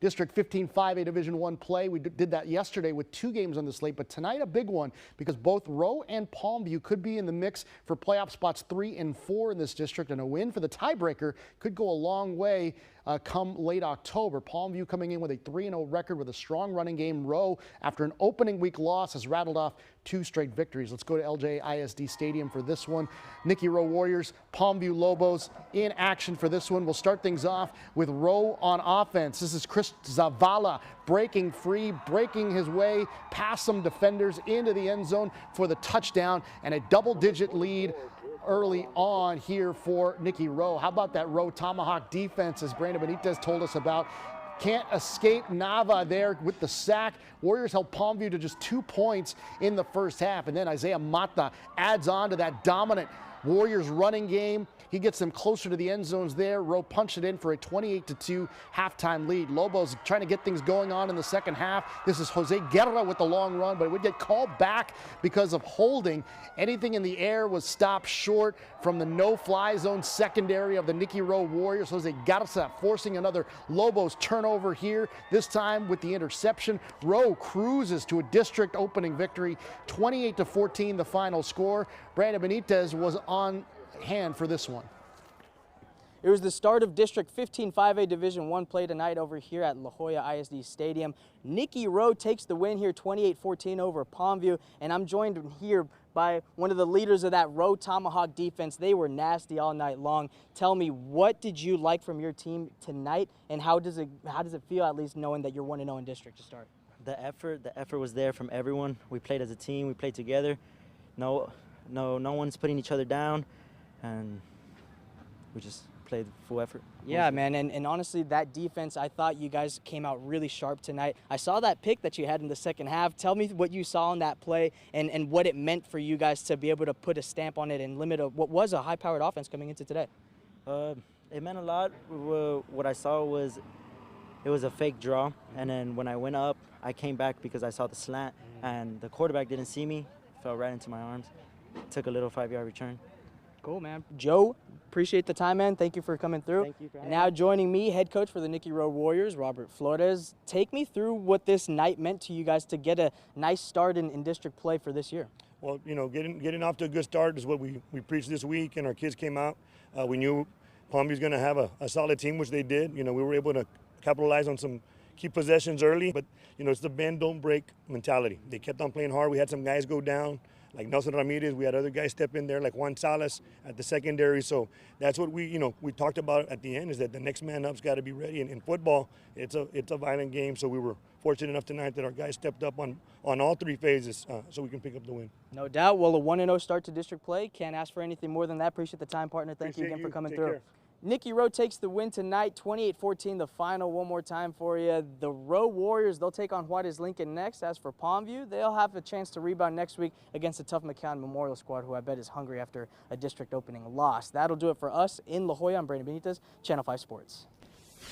District 15 5A Division I play. We did that yesterday with 2 games on the slate, but tonight a big one because both Rowe and Palmview could be in the mix for playoff spots 3 and 4 in this district, and a win for the tiebreaker could go a long way come late October. Palmview coming in with a 3-0 record with a strong running game. Rowe, after an opening week loss, has rattled off 2 straight victories. Let's go to LJ ISD Stadium for this one. Nikki Rowe Warriors, Palmview Lobos in action for this one. We'll start things off with Rowe on offense. This is Chris Zavala breaking free, breaking his way past some defenders into the end zone for the touchdown and a double-digit lead early on here for Nikki Rowe. How about that Rowe Tomahawk defense, as Brandon Benitez told us about? Can't escape Nava there with the sack. Warriors held Palmview to just 2 points in the first half, and then Isaiah Mata adds on to that dominant Warriors running game. He gets them closer to the end zones there. Rowe punched it in for a 28-2 halftime lead. Lobos trying to get things going on in the second half. This is Jose Guerra with the long run, but it would get called back because of holding. Anything in the air was stopped short from the no-fly zone secondary of the Nikki Rowe Warriors. Jose Garza forcing another Lobos turnover here, this time with the interception. Rowe cruises to a district opening victory, 28-14 the final score. Brandon Benitez was on hand for this one. It was the start of District 15 5A Division I play tonight over here at La Jolla ISD Stadium. Nikki Rowe takes the win here 28-14 over Palmview, and I'm joined here by one of the leaders of that Rowe Tomahawk defense. They were nasty all night long. Tell me, what did you like from your team tonight, and how does it feel, at least knowing that you're 1-0 in district to start? The effort was there from everyone. We played as a team, we played together. No one's putting each other down, and we just played full effort. Yeah, man, and honestly, that defense, I thought you guys came out really sharp tonight. I saw that pick that you had in the second half. Tell me what you saw in that play and what it meant for you guys to be able to put a stamp on it and limit what was a high-powered offense coming into today. It meant a lot. What I saw was it was a fake draw, and then when I went up, I came back because I saw the slant, and the quarterback didn't see me, fell right into my arms. Took a little 5-yard return. Cool, man. Joe, appreciate the time, man. Thank you for coming through. Thank you for having Now me. joining me, head coach for the Nikki Rowe Warriors, Robert Flores. Take me through what this night meant to you guys to get a nice start in district play for this year. Well, you know, getting off to a good start is what we preached this week, and our kids came out. We knew Palmview was going to have a solid team, which they did. You know, we were able to capitalize on some key possessions early, but, you know, it's the bend, don't break mentality. They kept on playing hard. We had some guys go down, like Nelson Ramirez. We had other guys step in there, like Juan Salas at the secondary. So that's what we talked about at the end, is that the next man up's got to be ready. And in football, it's a violent game. So we were fortunate enough tonight that our guys stepped up on all 3 phases so we can pick up the win. No doubt. Well, a 1-0 start to district play. Can't ask for anything more than that. Appreciate the time, partner. Thank you again for coming through. Care. Nikki Rowe takes the win tonight, 28-14, the final. One more time for you. The Rowe Warriors, they'll take on Juarez Lincoln next. As for Palmview, they'll have a chance to rebound next week against the tough McCown Memorial squad, who I bet is hungry after a district opening loss. That'll do it for us in La Jolla. I'm Brandon Benitez, Channel 5 Sports.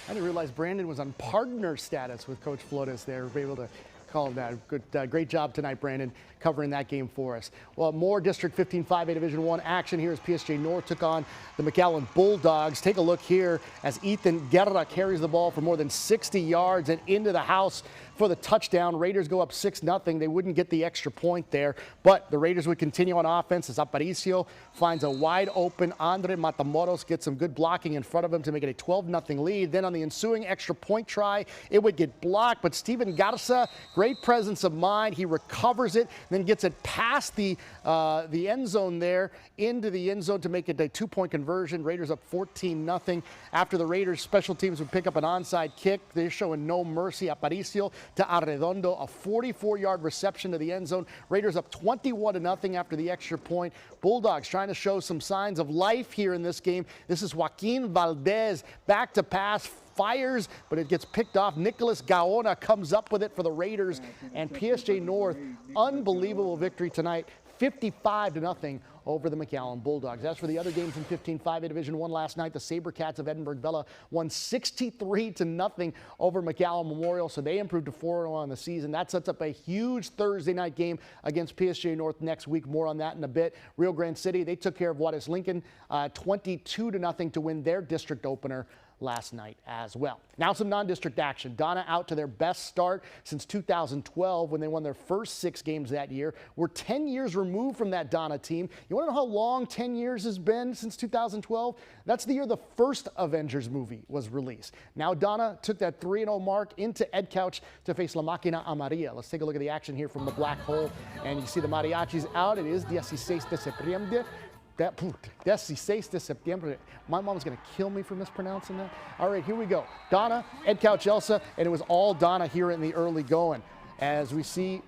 I didn't realize Brandon was on partner status with Coach Flores there. We're able to call him that. Good, great job tonight, Brandon, covering that game for us. Well, more District 15 5A Division I action here as PSG North took on the McAllen Bulldogs. Take a look here as Ethan Guerra carries the ball for more than 60 yards and into the house for the touchdown. Raiders go up 6-0. They wouldn't get the extra point there, but the Raiders would continue on offense as Aparicio finds a wide open Andre Matamoros, gets some good blocking in front of him to make it a 12-0 lead. Then on the ensuing extra point try, it would get blocked, but Steven Garza, great presence of mind. He recovers it, then gets it past the end zone there into the end zone to make it a 2-point conversion. Raiders up 14-0. After the Raiders, special teams would pick up an onside kick. They're showing no mercy. Aparicio to Arredondo, a 44-yard reception to the end zone. Raiders up 21-0 after the extra point. Bulldogs trying to show some signs of life here in this game. This is Joaquin Valdez back to pass, fires, but it gets picked off. Nicholas Gaona comes up with it for the Raiders, and PSG North, unbelievable victory tonight, 55-0 over the McAllen Bulldogs. As for the other games in 15 5A Division I last night, the SaberCats of Edinburgh Villa won 63-0 over McAllen Memorial, so they improved to 4-0 on the season. That sets up a huge Thursday night game against PSG North next week. More on that in a bit. Rio Grande City, they took care of Juarez Lincoln 22-0 to win their district opener last night as well. Now some non-district action. Donna out to their best start since 2012 when they won their first 6 games that year. We're 10 years removed from that Donna team. You want to know how long 10 years has been since 2012? That's the year the first Avengers movie was released. Now Donna took that 3-0 mark into Ed Couch to face La Máquina Amarilla. Let's take a look at the action here from the black hole. And you see the mariachis out. It is 16 de septiembre. 16 de septiembre. My mom's going to kill me for mispronouncing that. All right, here we go. Donna, Ed Couch, Elsa, and it was all Donna here in the early going. As we see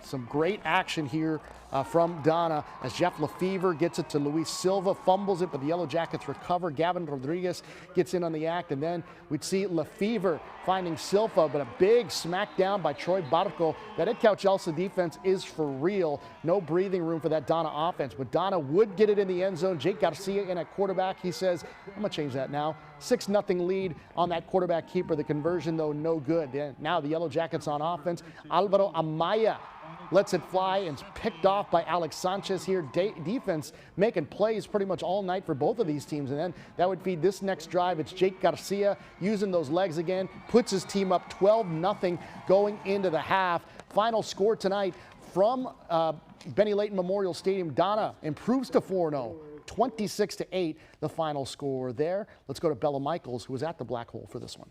some great action here from Donna as Jeff Lefevre gets it to Luis Silva, fumbles it, but the Yellow Jackets recover. Gavin Rodriguez gets in on the act, and then we'd see Lefevre finding Silva, but a big smackdown by Troy Barco. That Ed Couch Elsa defense is for real. No breathing room for that Donna offense, but Donna would get it in the end zone. Jake Garcia in at quarterback. He says, I'm going to change that now. 6-0 lead on that quarterback keeper. The conversion, though, no good. Now the Yellow Jackets on offense. Alvaro Amaya lets it fly and it's picked off by Alex Sanchez here. Defense making plays pretty much all night for both of these teams. And then that would feed this next drive. It's Jake Garcia using those legs again. Puts his team up 12-0 going into the half. Final score tonight from Benny Layton Memorial Stadium. Donna improves to 4-0. 26-8, the final score there. Let's go to Bella Michaels, who was at the Black Hole for this one.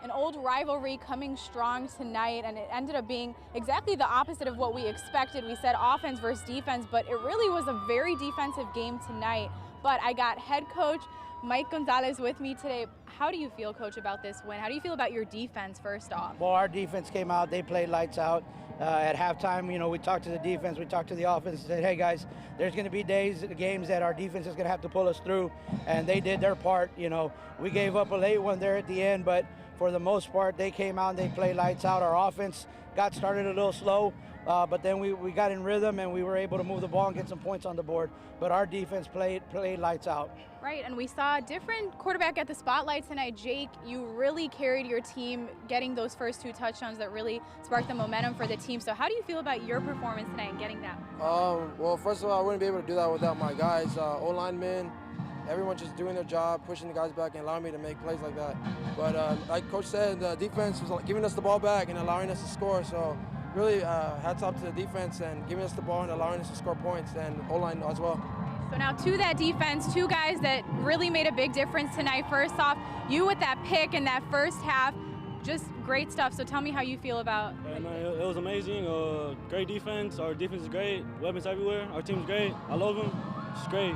An old rivalry coming strong tonight, and it ended up being exactly the opposite of what we expected. We said offense versus defense, but it really was a very defensive game tonight. But I got head coach Mike Gonzalez with me today. How do you feel, Coach, about this win? How do you feel about your defense, first off? Well, our defense came out. They played lights out. At halftime, you know, we talked to the defense, we talked to the offense, and said, hey, guys, there's going to be games that our defense is going to have to pull us through, and they did their part. You know, we gave up a late one there at the end, but for the most part, they came out and they played lights out. Our offense got started a little slow, but then we got in rhythm and we were able to move the ball and get some points on the board. But our defense played lights out. Right, and we saw a different quarterback at the spotlight tonight. Jake, you really carried your team getting those first 2 touchdowns that really sparked the momentum for the team. So how do you feel about your performance tonight and getting that? Well, first of all, I wouldn't be able to do that without my guys, O-linemen, everyone just doing their job, pushing the guys back and allowing me to make plays like that. But like Coach said, the defense was giving us the ball back and allowing us to score. So really hats off to the defense and giving us the ball and allowing us to score points, and O-line as well. So now to that defense, 2 guys that really made a big difference tonight. First off, you with that pick in that first half, just great stuff. So tell me how you feel about it. Man, it was amazing. Great defense. Our defense is great. Weapons everywhere. Our team's great. I love them. It's great.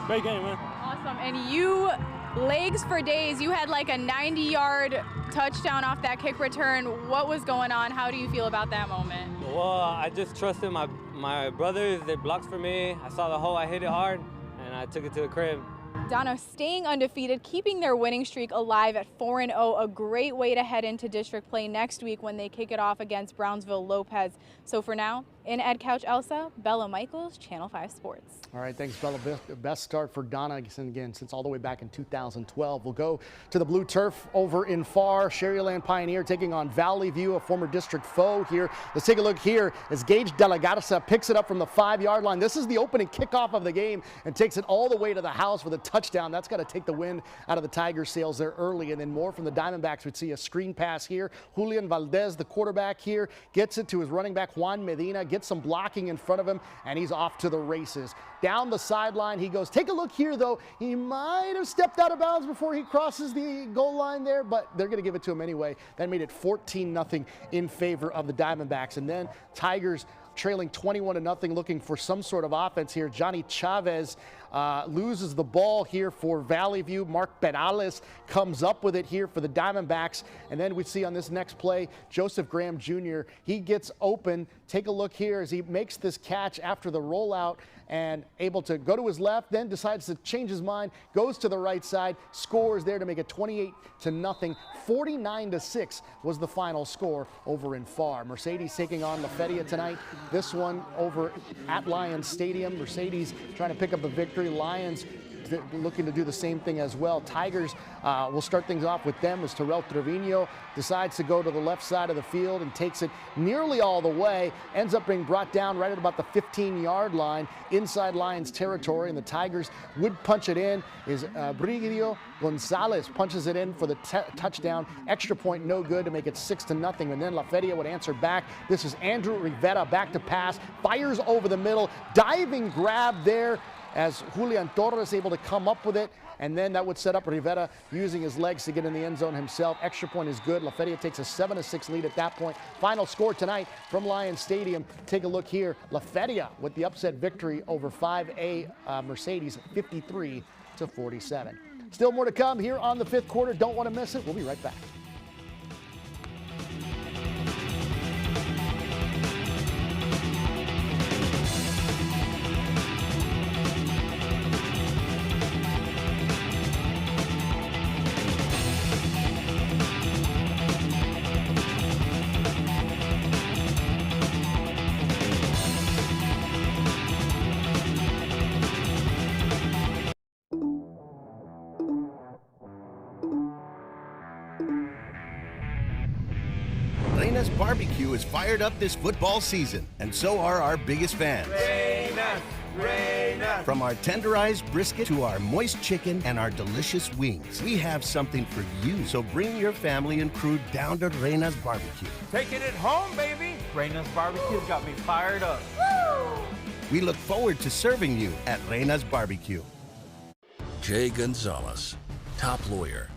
Great game, man. Awesome. And you, legs for days, you had like a 90-yard touchdown off that kick return. What was going on? How do you feel about that moment? Well, I just trusted my brothers. They blocked for me. I saw the hole. I hit it hard, and I took it to the crib. Donna staying undefeated, keeping their winning streak alive at 4-0, a great way to head into district play next week when they kick it off against Brownsville Lopez. So for now, in Ed Couch Elsa, Bella Michaels, Channel 5 Sports. All right, thanks, Bella. Best start for Donna again since all the way back in 2012. We'll go to the blue turf over in Far. Sherryland Pioneer taking on Valley View, a former district foe here. Let's take a look here as Gage De La Garza picks it up from the 5-yard line. This is the opening kickoff of the game and takes it all the way to the house with a touchdown. That's got to take the wind out of the Tiger sails there early. And then more from the Diamondbacks. We'd see a screen pass here. Julian Valdez, the quarterback here, gets it to his running back Juan Medina, gets some blocking in front of him, and he's off to the races. Down the sideline he goes. Take a look here, though. He might have stepped out of bounds before he crosses the goal line there, but they're going to give it to him anyway. That made it 14-0 in favor of the Diamondbacks. And then Tigers trailing 21-0, looking for some sort of offense here. Johnny Chavez loses the ball here for Valley View. Mark Perales comes up with it here for the Diamondbacks. And then we see on this next play, Joseph Graham Jr., he gets open. Take a look here as he makes this catch after the rollout and able to go to his left, then decides to change his mind, goes to the right side, scores there to make it 28-0. 49-6 was the final score over in Far. Mercedes taking on La Feria tonight. This one over at Lions Stadium. Mercedes trying to pick up a victory. Lions looking to do the same thing as well. Tigers will start things off with them as Terrell Trevino decides to go to the left side of the field and takes it nearly all the way. Ends up being brought down right at about the 15-yard line inside Lions territory, and the Tigers would punch it in. Brigidio Gonzalez punches it in for the touchdown. Extra point no good to make it 6-0, and then La Feria would answer back. This is Andrew Rivera back to pass, fires over the middle, diving grab there as Julian Torres able to come up with it, and then that would set up Rivera using his legs to get in the end zone himself. Extra point is good. La Feria takes a 7-6 lead at that point. Final score tonight from Lions Stadium. Take a look here. La Feria with the upset victory over 5A Mercedes, 53-47. Still more to come here on the fifth quarter. Don't want to miss it. We'll be right back. Reyna's Barbecue is fired up this football season, and so are our biggest fans. Reyna, Reyna. From our tenderized brisket to our moist chicken and our delicious wings, we have something for you. So bring your family and crew down to Reyna's Barbecue. Taking it home, baby. Reyna's Barbecue got me fired up. Woo! We look forward to serving you at Reyna's Barbecue. Jay Gonzalez, top lawyer.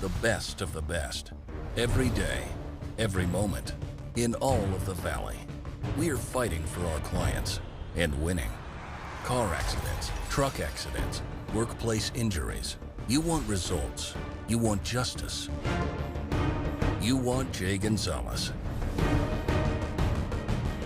The best of the best. Every day, every moment, in all of the Valley. We are fighting for our clients and winning. Car accidents, truck accidents, workplace injuries. You want results. You want justice. You want Jay Gonzalez.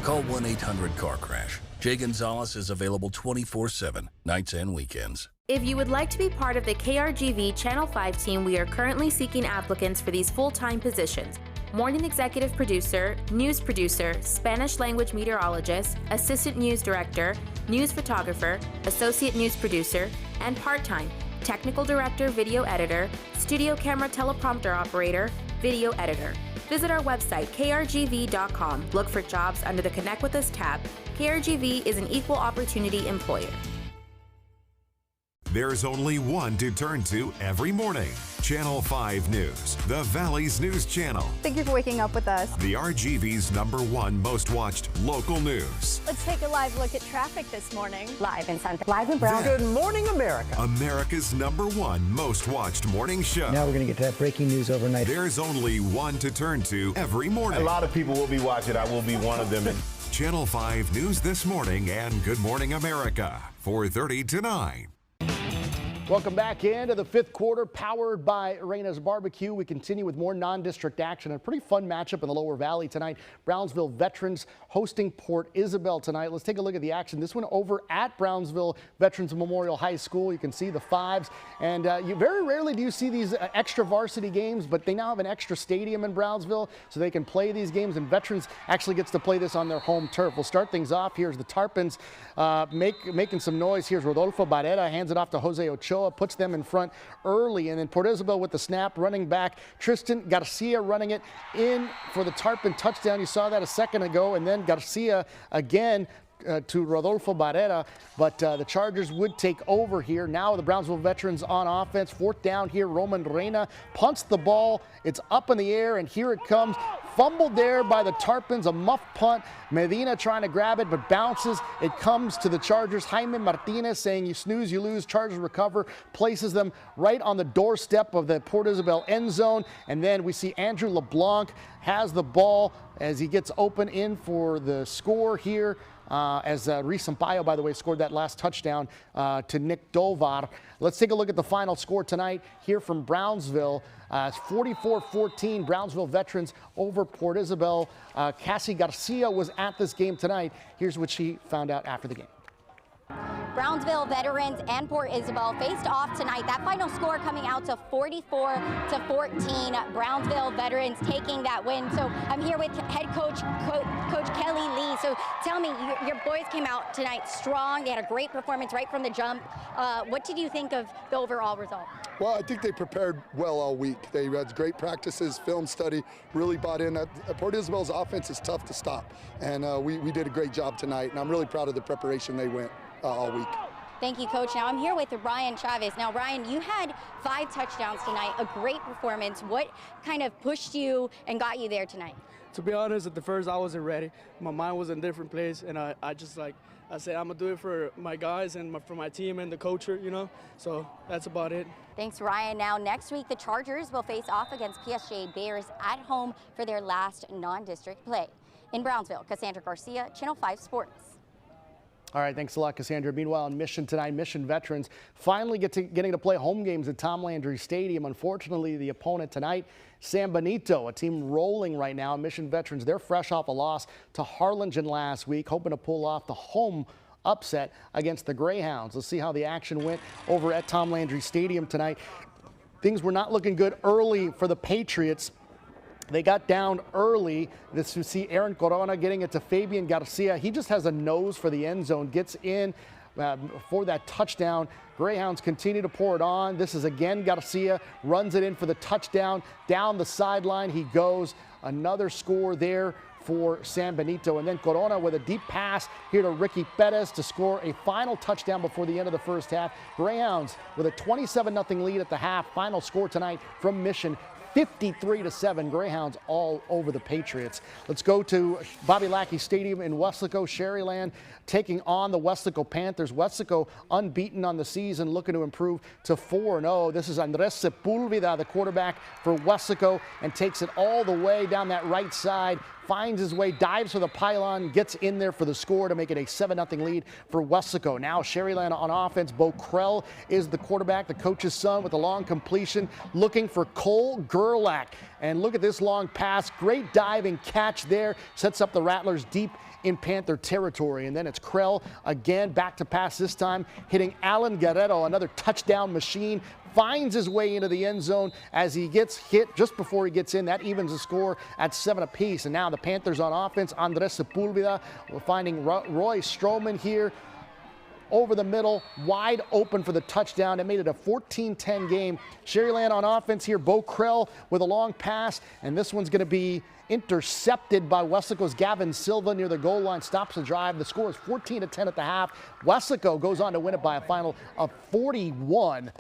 Call 1-800-CAR-CRASH. Jay Gonzalez is available 24/7, nights and weekends. If you would like to be part of the KRGV Channel 5 team, we are currently seeking applicants for these full-time positions. Morning executive producer, news producer, Spanish language meteorologist, assistant news director, news photographer, associate news producer, and part-time technical director, video editor, studio camera teleprompter operator, video editor. Visit our website, krgv.com. Look for jobs under the Connect With Us tab. KRGV is an equal opportunity employer. There's only one to turn to every morning. Channel 5 News, the Valley's news channel. Thank you for waking up with us. The RGV's #1 most watched local news. Let's take a live look at traffic this morning. Live in Santa, live in Brownsville. Good morning, America. America's #1 most watched morning show. Now we're going to get to that breaking news overnight. There's only one to turn to every morning. A lot of people will be watching. I will be one of them. Channel 5 News This Morning and Good Morning America, 4:30 to 9. Welcome back into the fifth quarter, powered by Reyna's Barbecue. We continue with more non-district action. A pretty fun matchup in the Lower Valley tonight. Brownsville Veterans hosting Port Isabel tonight. Let's take a look at the action. This one over at Brownsville Veterans Memorial High School. You can see the fives, and you very rarely do you see these extra varsity games, but they now have an extra stadium in Brownsville, so they can play these games, and Veterans actually gets to play this on their home turf. We'll start things off. Here's the Tarpons making some noise. Here's Rodolfo Barrera, hands it off to Jose Ochoa. Puts them in front early, and then Port Isabel with the snap, running back Tristan Garcia running it in for the Tarpon touchdown. You saw that a second ago, and then Garcia again to Rodolfo Barrera, but the Chargers would take over here. Now the Brownsville Veterans on offense. Fourth down here, Reyna punts the ball. It's up in the air, and here it comes. Fumbled there by the Tarpons, a muff punt. Medina trying to grab it, but bounces. It comes to the Chargers. Jaime Martinez saying you snooze, you lose. Chargers recover, places them right on the doorstep of the Port Isabel end zone. And then we see Andrew LeBlanc has the ball as he gets open in for the score here. As Reese Sampaio, by the way, scored that last touchdown to Nick Dovar. Let's take a look at the final score tonight here from Brownsville. It's 44-14, Brownsville Veterans over Port Isabel. Cassie Garcia was at this game tonight. Here's what she found out after the game. Brownsville veterans and Port Isabel faced off tonight. That final score coming out to 44-14. Brownsville veterans taking that win. So I'm here with head coach, Coach Kelly Lee. So tell me, your boys came out tonight strong. They had a great performance right from the jump. What did you think of the overall result? Well, I think they prepared well all week. They had great practices, film study, really bought in. Port Isabel's offense is tough to stop, and we did a great job tonight, and I'm really proud of the preparation they went all week. Thank you, Coach. Now I'm here with Ryan Chavez. Now, Ryan, you had 5 touchdowns tonight, a great performance. What kind of pushed you and got you there tonight? To be honest, at the first I wasn't ready. My mind was in a different place, and I said I'm gonna do it for my guys and for my team and the culture, you know. So that's about it. Thanks, Ryan. Now next week the Chargers will face off against PSG Bears at home for their last non-district play. In Brownsville, Cassandra Garcia, Channel 5 Sports. All right, thanks a lot, Cassandra. Meanwhile, in Mission tonight, Mission veterans finally getting to play home games at Tom Landry Stadium. Unfortunately, the opponent tonight, San Benito, a team rolling right now. Mission veterans, they're fresh off a loss to Harlingen last week, hoping to pull off the home upset against the Greyhounds. Let's see how the action went over at Tom Landry Stadium tonight. Things were not looking good early for the Patriots. They got down early. This you see Aaron Corona getting it to Fabian Garcia. He just has a nose for the end zone, gets in for that touchdown. Greyhounds continue to pour it on. This is again Garcia, runs it in for the touchdown. Down the sideline he goes. Another score there for San Benito. And then Corona with a deep pass here to Ricky Perez to score a final touchdown before the end of the first half. Greyhounds with a 27-0 lead at the half. Final score tonight from Mission, 53-7. Greyhounds all over the Patriots. Let's go to Bobby Lackey Stadium in Weslaco. Sherryland taking on the Weslaco Panthers. Weslaco unbeaten on the season, looking to improve to 4-0. This is Andres Sepulveda, the quarterback for Weslaco, and takes it all the way down that right side. Finds his way, dives for the pylon, gets in there for the score to make it a 7-0 lead for Weslaco. Now Sherryland on offense. Bo Krell is the quarterback, the coach's son, with a long completion, looking for Cole Gerlach. And look at this long pass. Great dive and catch there. Sets up the Rattlers deep in Panther territory. And then it's Krell again, back to pass this time, hitting Alan Guerrero, another touchdown machine. Finds his way into the end zone as he gets hit just before he gets in. That evens the score at 7 apiece. And now the Panthers on offense. Andres Sepulveda, we're finding Roy Stroman here over the middle, wide open for the touchdown. It made it a 14-10 game. Sherryland on offense here. Bo Krell with a long pass, and this one's going to be intercepted by Weslaco's Gavin Silva near the goal line, stops the drive. The score is 14-10 at the half. Weslaco goes on to win it by a final of 41-10.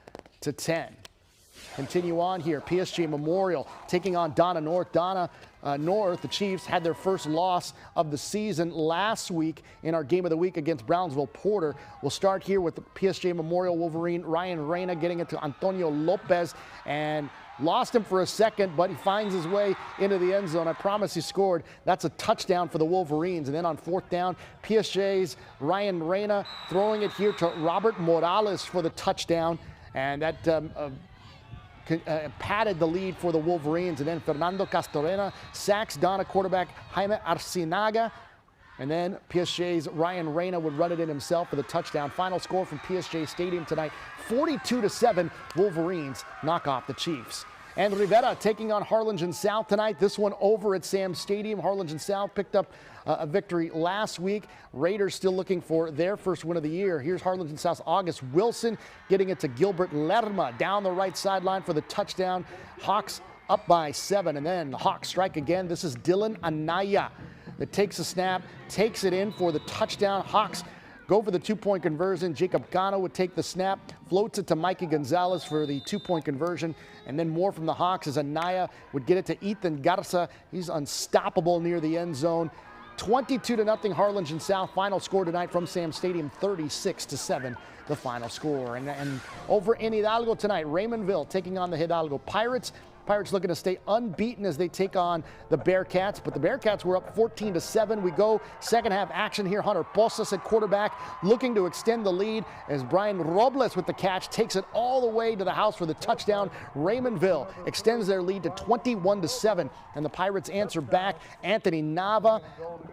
Continue on here. PSG Memorial taking on Donna North. Donna North, the Chiefs, had their first loss of the season last week in our game of the week against Brownsville Porter. We'll start here with the PSG Memorial Wolverine. Ryan Reyna getting it to Antonio Lopez, and lost him for a second, but he finds his way into the end zone. I promise he scored. That's a touchdown for the Wolverines. And then on 4th down, PSJ's Ryan Reyna throwing it here to Robert Morales for the touchdown. And that padded the lead for the Wolverines. And then Fernando Castorena sacks Donna quarterback Jaime Arcinaga. And then PSJ's Ryan Reyna would run it in himself for the touchdown. Final score from PSG Stadium tonight, 42-7. Wolverines knock off the Chiefs. And Rivera taking on Harlingen South tonight. This one over at Sam Stadium. Harlingen South picked up a victory last week. Raiders still looking for their first win of the year. Here's Harlingen South's August Wilson getting it to Gilbert Lerma down the right sideline for the touchdown. Hawks up by 7, and then the Hawks strike again. This is Dylan Anaya that takes a snap, takes it in for the touchdown. Hawks go for the 2-point conversion. Jacob Gano would take the snap, floats it to Mikey Gonzalez for the 2-point conversion, and then more from the Hawks as Anaya would get it to Ethan Garza. He's unstoppable near the end zone. 22-0 Harlingen South. Final score tonight from Sam Stadium, 36-7. The final score. And over in Hidalgo tonight, Raymondville taking on the Hidalgo Pirates. Pirates looking to stay unbeaten as they take on the Bearcats, but the Bearcats were up 14-7. We go second half action here. Hunter Posas at quarterback looking to extend the lead as Brian Robles with the catch takes it all the way to the house for the touchdown. Raymondville extends their lead to 21-7, and the Pirates answer back. Anthony Nava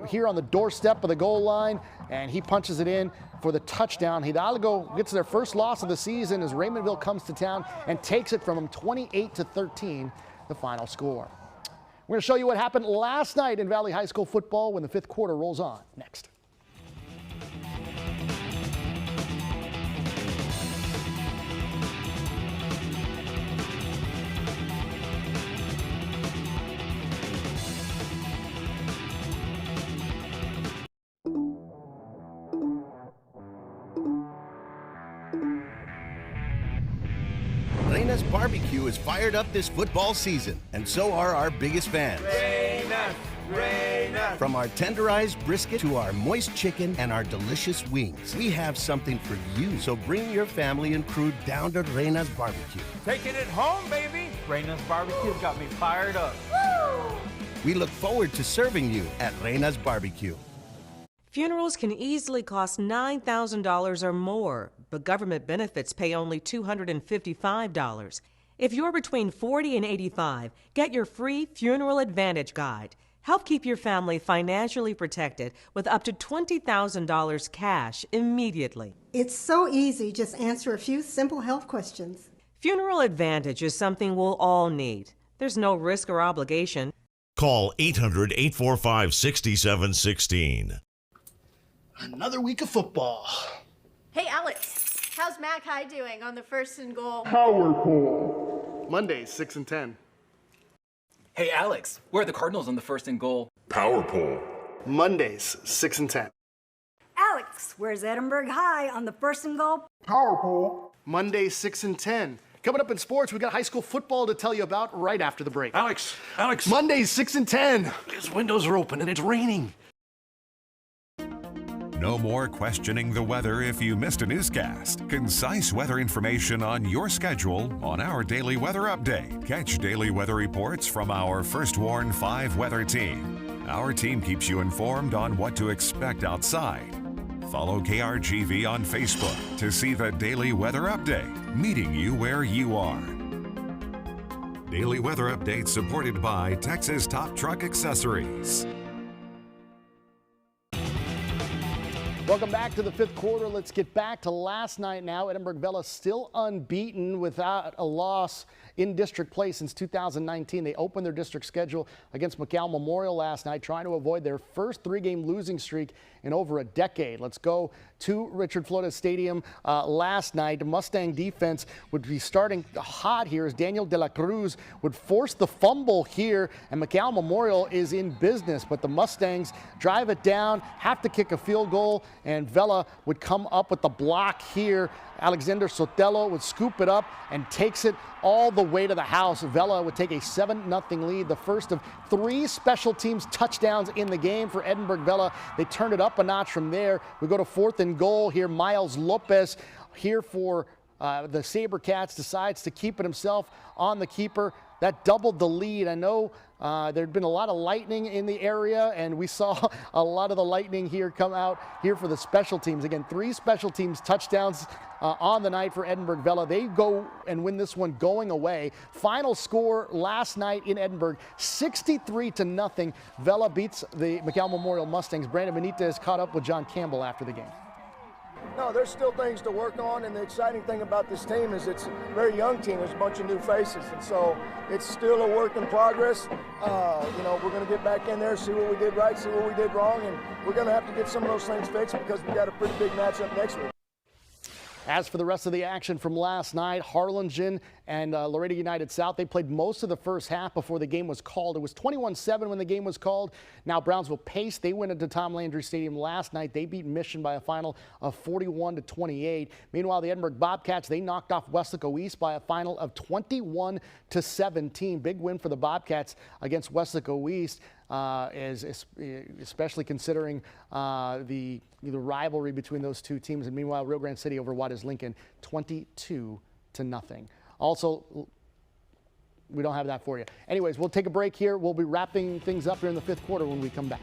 here on the doorstep of the goal line, and he punches it in for the touchdown. Hidalgo gets their first loss of the season as Raymondville comes to town and takes it from them 28-13, the final score. We're going to show you what happened last night in Valley High School football when the fifth quarter rolls on next. Reyna's BBQ is fired up this football season, and so are our biggest fans. Reyna, Reyna. From our tenderized brisket to our moist chicken and our delicious wings, we have something for you. So bring your family and crew down to Reyna's BBQ. Taking it home, baby. Reyna's BBQ got me fired up. Woo! We look forward to serving you at Reyna's BBQ. Funerals can easily cost $9,000 or more, but government benefits pay only $255. If you're between 40 and 85, get your free Funeral Advantage Guide. Help keep your family financially protected with up to $20,000 cash immediately. It's so easy. Just answer a few simple health questions. Funeral Advantage is something we'll all need. There's no risk or obligation. Call 800-845-6716. Another week of football. Hey, Alex, how's Mac High doing on the first and goal? Powerful. Mondays, 6 and 10. Hey, Alex, where are the Cardinals on the first and goal? Power Poll. Mondays, 6 and 10. Alex, where's Edinburgh High on the first and goal? Power Poll. Mondays, 6 and 10. Coming up in sports, we got high school football to tell you about right after the break. Alex. Mondays, 6 and 10. His windows are open and it's raining. No more questioning the weather if you missed a newscast. Concise weather information on your schedule on our daily weather update. Catch daily weather reports from our First Warn 5 weather team. Our team keeps you informed on what to expect outside. Follow KRGV on Facebook to see the daily weather update, meeting you where you are. Daily weather update supported by Texas Top Truck Accessories. Welcome back to the fifth quarter. Let's get back to last night now. Edinburgh Vela still unbeaten without a loss in district play since 2019. They opened their district schedule against McAllen Memorial last night, trying to avoid their first three-game losing streak in over a decade. Let's go to Richard Flores Stadium last night. The Mustang defense would be starting hot here as Daniel De La Cruz would force the fumble here, and McAllen Memorial is in business, but the Mustangs drive it down, have to kick a field goal, and Vela would come up with the block here. Alexander Sotelo would scoop it up and takes it all the way to the house. Vela would take a 7-0 lead, the first of 3 special teams touchdowns in the game for Edinburgh Vela. They turned it up a notch from there. We go to 4th and goal here. Miles Lopez here for the SaberCats decides to keep it himself on the keeper. That doubled the lead. I know there'd been a lot of lightning in the area, and we saw a lot of the lightning here come out here for the special teams. Again, 3 special teams touchdowns on the night for Edinburgh Vela. They go and win this one going away. Final score last night in Edinburgh, 63-0. Vela beats the McAllen Memorial Mustangs. Brandon Benito has caught up with John Campbell after the game. No, there's still things to work on, and the exciting thing about this team is it's a very young team. There's a bunch of new faces, and so it's still a work in progress. We're going to get back in there, see what we did right, see what we did wrong, and we're going to have to get some of those things fixed because we got a pretty big matchup next week. As for the rest of the action from last night, Harlingen and Laredo United South, they played most of the first half before the game was called. It was 21-7 when the game was called. Now Brownsville Pace, they went into Tom Landry Stadium last night. They beat Mission by a final of 41-28. Meanwhile, the Edinburgh Bobcats, they knocked off Weslaco East by a final of 21-17. Big win for the Bobcats against Weslaco East. Especially considering the rivalry between those two teams. And meanwhile, Rio Grande City over Juarez Lincoln, 22-0. Also, we don't have that for you. Anyways, we'll take a break here. We'll be wrapping things up here in the fifth quarter when we come back.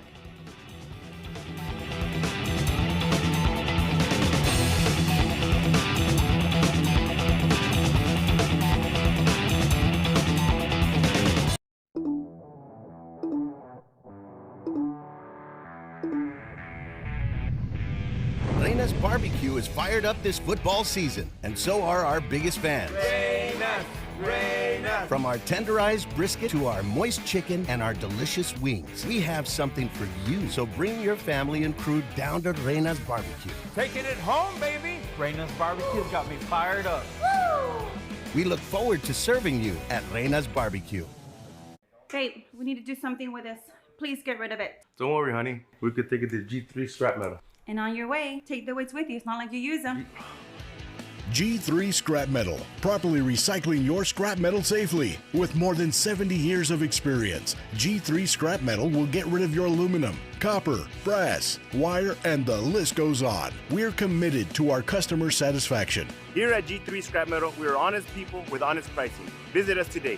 Reyna's Barbecue is fired up this football season, and so are our biggest fans. Reyna, Reyna. From our tenderized brisket to our moist chicken and our delicious wings, we have something for you. So bring your family and crew down to Reyna's Barbecue. Taking it home, baby. Reyna's Barbecue's got me fired up. We look forward to serving you at Reyna's Barbecue. Babe, we need to do something with this. Please get rid of it. Don't worry, honey. We could take it to G3 scrap metal. And on your way, take the weights with you. It's not like you use them. G3 Scrap Metal, properly recycling your scrap metal safely. With more than 70 years of experience, G3 Scrap Metal will get rid of your aluminum, copper, brass, wire, and the list goes on. We're committed to our customer satisfaction. Here at G3 Scrap Metal, we are honest people with honest pricing. Visit us today.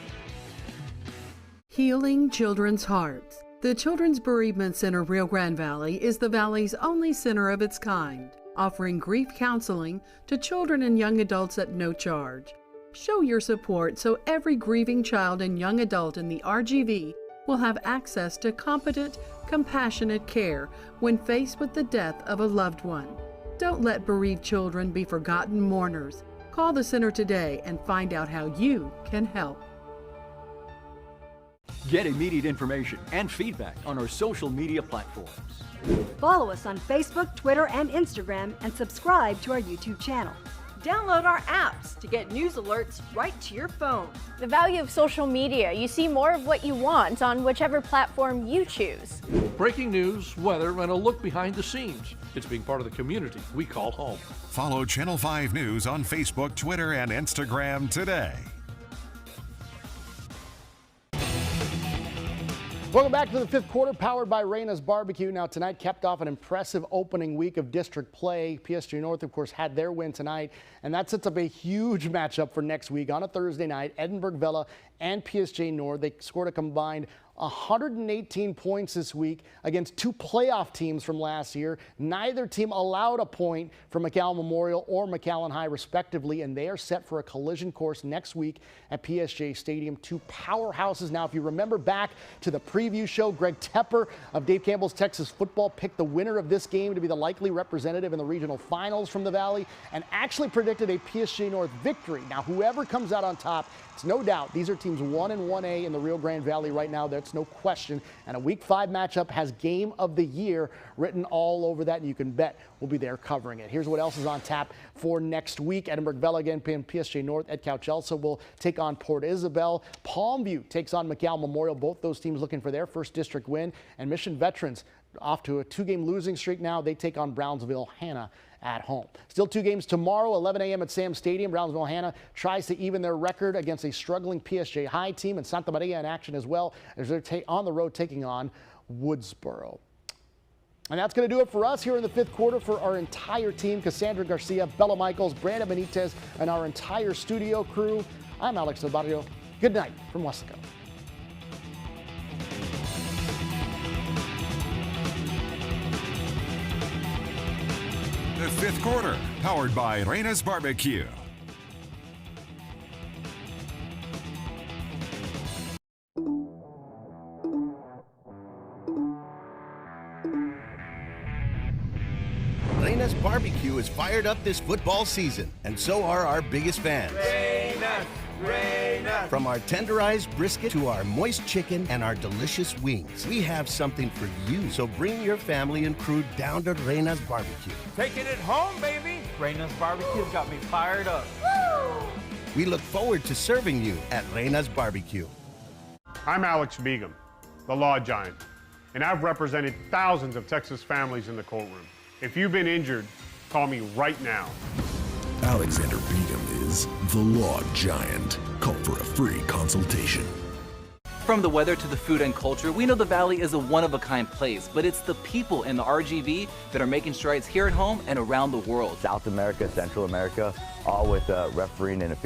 Healing children's hearts. The Children's Bereavement Center Rio Grande Valley is the Valley's only center of its kind, offering grief counseling to children and young adults at no charge. Show your support so every grieving child and young adult in the RGV will have access to competent, compassionate care when faced with the death of a loved one. Don't let bereaved children be forgotten mourners. Call the center today and find out how you can help. Get immediate information and feedback on our social media platforms. Follow us on Facebook, Twitter, and Instagram, and subscribe to our YouTube channel. Download our apps to get news alerts right to your phone. The value of social media. You see more of what you want on whichever platform you choose. Breaking news, weather, and a look behind the scenes. It's being part of the community we call home. Follow Channel 5 News on Facebook, Twitter, and Instagram today. Welcome back to the fifth quarter, powered by Reyna's Barbecue. Now, tonight capped off an impressive opening week of district play. PSG North, of course, had their win tonight, and that sets up a huge matchup for next week on a Thursday night. Edinburgh Villa and PSG North. They scored a combined 118 points this week against two playoff teams from last year. Neither team allowed a point for McAllen Memorial or McAllen High, respectively, and they are set for a collision course next week at PSG Stadium. Two powerhouses. Now, if you remember back to the preview show, Greg Tepper of Dave Campbell's Texas Football picked the winner of this game to be the likely representative in the regional finals from the Valley and actually predicted a PSG North victory. Now, whoever comes out on top, it's no doubt these are teams 1 and 1A in the Rio Grande Valley right now. That's no question. And a Week 5 matchup has Game of the Year written all over that, and you can bet we'll be there covering it. Here's what else is on tap for next week. Edinburgh Villa again playing PSG North. Ed Couch-Elsa will take on Port Isabel. Palmview takes on McAllen Memorial. Both those teams looking for their first district win. And Mission Veterans off to a 2-game losing streak now. They take on Brownsville Hannah at home. Still 2 games tomorrow, 11 a.m. at Sam Stadium. Brownsville Hannah tries to even their record against a struggling PSG High team, and Santa Maria in action as well as they're on the road taking on Woodsboro. And that's going to do it for us here in the fifth quarter for our entire team. Cassandra Garcia, Bella Michaels, Brandon Benitez, and our entire studio crew. I'm Alex Navarro. Good night from Wesco. The fifth quarter, powered by Reyna's Barbecue. Reyna's Barbecue is fired up this football season, and so are our biggest fans. Reyna, Reyna. From our tenderized brisket to our moist chicken and our delicious wings, we have something for you. So bring your family and crew down to Reyna's Barbecue. Taking it home, baby. Reyna's Barbecue's got me fired up. We look forward to serving you at Reyna's Barbecue. I'm Alex Begum, the Law Giant, and I've represented thousands of Texas families in the courtroom. If you've been injured, call me right now. Alexander Begum is the Law Giant. Call for a free consultation. From the weather to the food and culture, we know the Valley is a one-of-a-kind place, but it's the people in the RGV that are making strides here at home and around the world. South America, Central America, all with refereeing and officiating.